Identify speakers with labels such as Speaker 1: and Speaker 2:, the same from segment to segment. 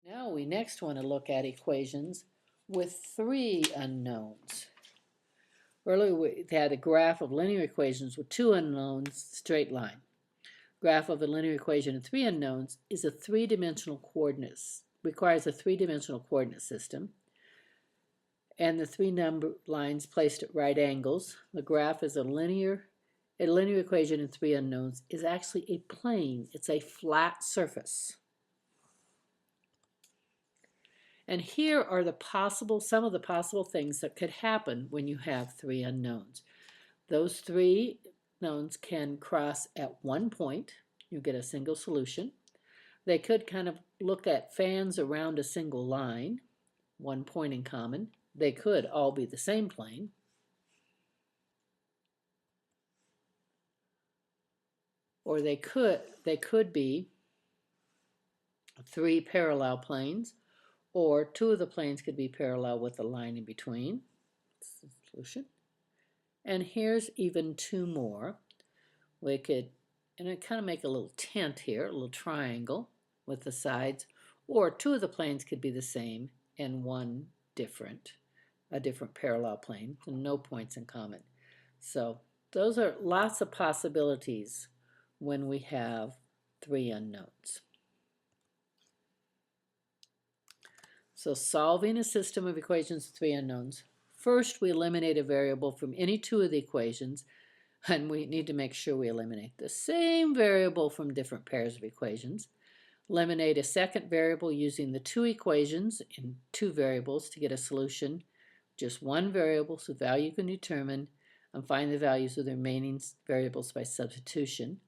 Speaker 1: Now we next want to look at equations with three unknowns. Earlier we had a graph of linear equations with two unknowns, straight line. Graph of a linear equation of three unknowns is a three-dimensional coordinates, requires a three-dimensional coordinate system, and the three number lines placed at right angles. The graph is a linear equation in three unknowns is actually a plane. It's a flat surface. And here are some of the possible things that could happen when you have three unknowns. Those three unknowns can cross at one point. You get a single solution. They could kind of look at fans around a single line, one point in common. They could all be the same plane. Or they could be three parallel planes, or two of the planes could be parallel with a line in between. That's the solution. And here's even two more. We could, and I kind of make a little tent here, a little triangle with the sides, or two of the planes could be the same and one different, a different parallel plane, and no points in common. So those are lots of possibilities when we have three unknowns. So solving a system of equations with three unknowns, first we eliminate a variable from any two of the equations, and we need to make sure we eliminate the same variable from different pairs of equations. Eliminate a second variable using the two equations in two variables to get a solution. Just one variable, so value you can determine, and find the values of the remaining variables by substitution.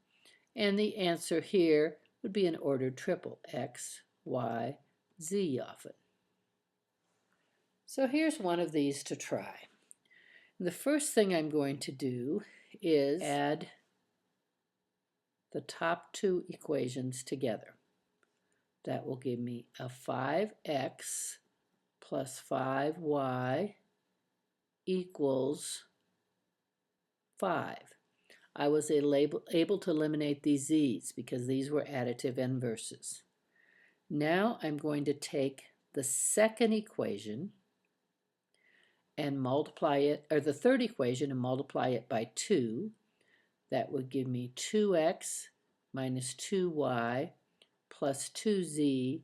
Speaker 1: And the answer here would be an ordered triple, x, y, z often. So here's one of these to try. The first thing I'm going to do is add the top two equations together. That will give me a 5x plus 5y equals 5. I was able to eliminate these z's because these were additive inverses. Now I'm going to take the second equation and multiply it, or the third equation, and multiply it by 2. That would give me 2x minus 2y plus 2z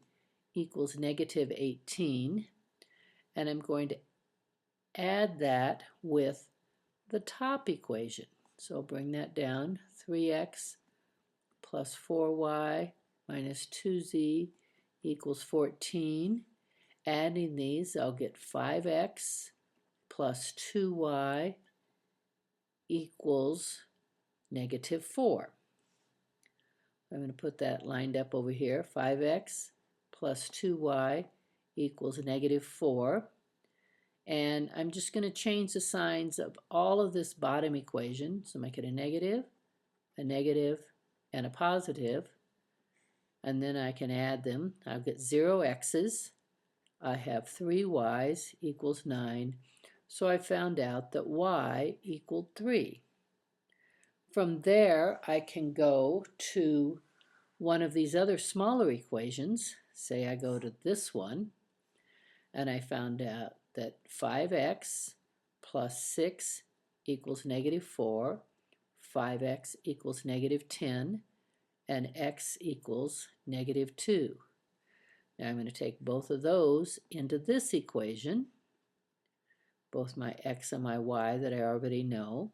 Speaker 1: equals negative 18. And I'm going to add that with the top equation. So I'll bring that down, 3x plus 4y minus 2z equals 14. Adding these, I'll get 5x plus 2y equals negative 4. I'm going to put that lined up over here. 5x plus 2y equals negative 4. And I'm just going to change the signs of all of this bottom equation. So make it a negative, and a positive. And then I can add them. I'll get 0 x's. I have 3 y's equals 9. So I found out that y equaled 3. From there, I can go to one of these other smaller equations. Say I go to this one, and I found out that 5x plus 6 equals negative 4, 5x equals negative 10, and x equals negative 2. Now I'm going to take both of those into this equation, both my x and my y that I already know,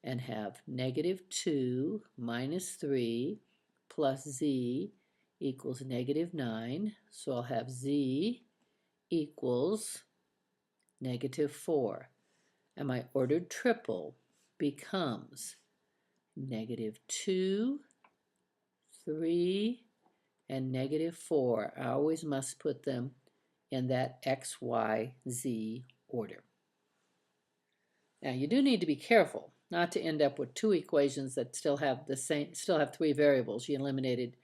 Speaker 1: and have negative 2 minus 3 plus z equals negative 9. So I'll have z equals negative 4. And my ordered triple becomes negative 2, 3, and negative 4. I always must put them in that x, y, z order. Now you do need to be careful not to end up with two equations that still have three variables. You eliminated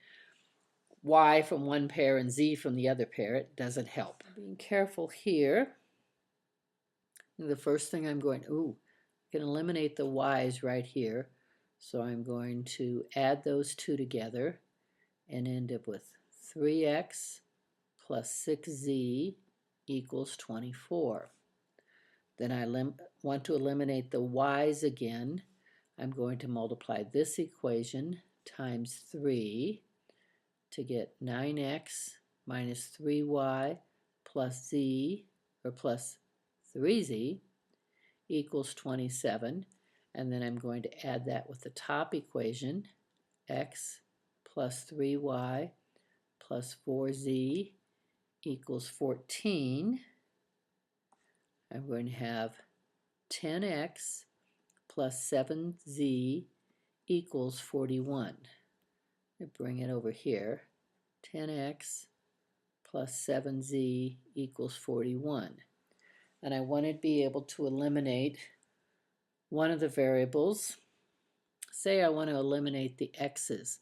Speaker 1: y from one pair and z from the other pair. It doesn't help. Being careful here. The first thing I'm going, I can eliminate the y's right here. So I'm going to add those two together and end up with 3x plus 6z equals 24. Then I want to eliminate the y's again. I'm going to multiply this equation times 3 to get 9x minus 3y plus z, or plus 3z, equals 27. And then I'm going to add that with the top equation, x plus 3y plus 4z equals 14. I'm going to have 10x plus 7z equals 41. I bring it over here. 10x plus 7z equals 41. And I want to be able to eliminate one of the variables. Say I want to eliminate the x's.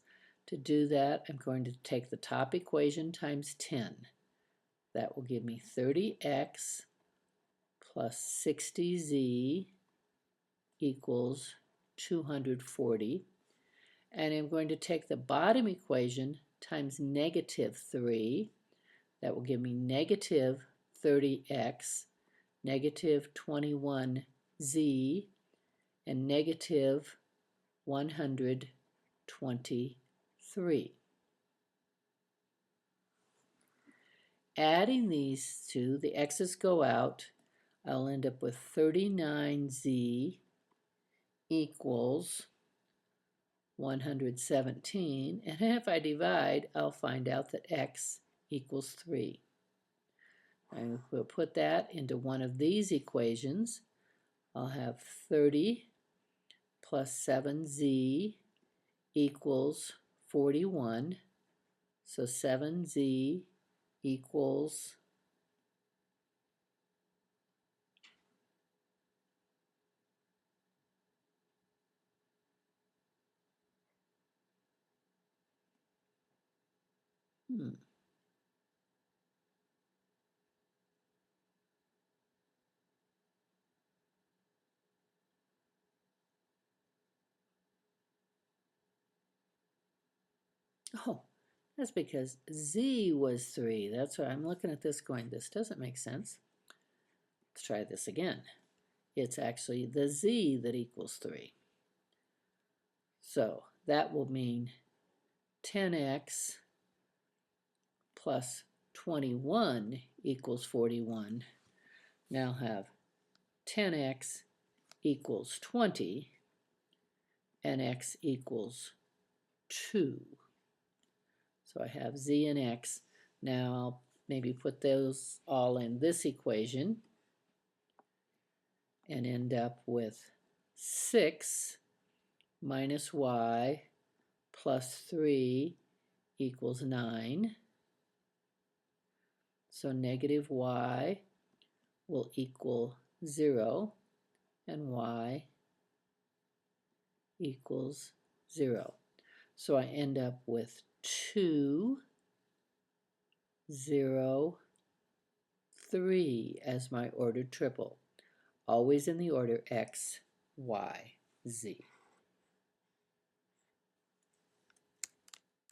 Speaker 1: To do that, I'm going to take the top equation times 10. That will give me 30x plus 60z equals 240. And I'm going to take the bottom equation times negative 3. That will give me negative 30x, negative 21z, and negative 123. Adding these two, the x's go out. I'll end up with 39z equals 117. And if I divide, I'll find out that x equals 3. And we'll put that into one of these equations. I'll have 30 plus 7z equals 41. So 7z equals 'Oh, that's because z was 3. That's why I'm looking at this going, this doesn't make sense. Let's try this again. It's actually the z that equals 3. So that will mean 10x plus 21 equals 41. Now have 10x equals 20 and x equals 2. So I have z and x. Now I'll maybe put those all in this equation and end up with 6 minus y plus 3 equals 9. So negative y will equal 0, and y equals 0. So I end up with 2, 0, 3 as my ordered triple, always in the order x, y, z.